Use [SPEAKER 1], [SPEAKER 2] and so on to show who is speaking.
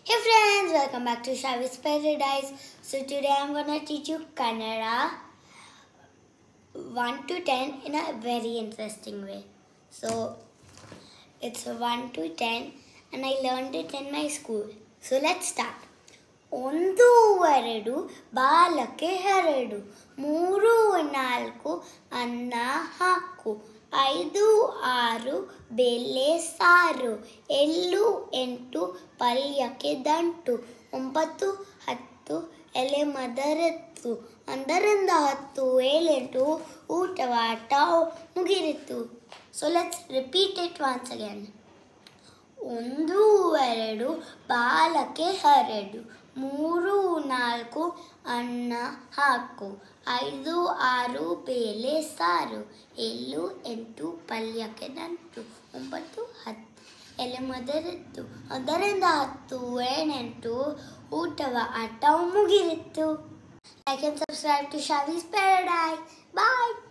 [SPEAKER 1] Hey friends, welcome back to Shavi's Paradise. So today I'm gonna teach you Kannada 1 to 10 in a very interesting way. So it's 1 to 10 and I learned it in my school. So let's start. 1 2 ಬಾಲಕ್ಕೆ 2 3 4 ಅನ್ನ ಹಾಕು 5 6 ಬೇಳೆ ಸಾರು 7 8 ಪಲ್ಯಕ್ಕೆ ದಂಟು 9 10 ಎಲೆ ಮದರತ್ತು 11 10 7 ಊಟವಾಟ ಮುಗಿರಿತು. So let's repeat it once again. 1 2 ಬಾಲಕ್ಕೆ 2 3 4 ಅನ್ನ ಹಾಕು 5 6 ಬೇಳೆ ಸಾರು 7 8 ಪಲ್ಯಕ್ಕೆ ದಂಟು 9 10 ಎಲೆ ಮದರತ್ತು 11 10 8 ಊಟವ ಆಟ ಮುಗಿರಿತು. Like and subscribe to Shavi's Paradise. Bye.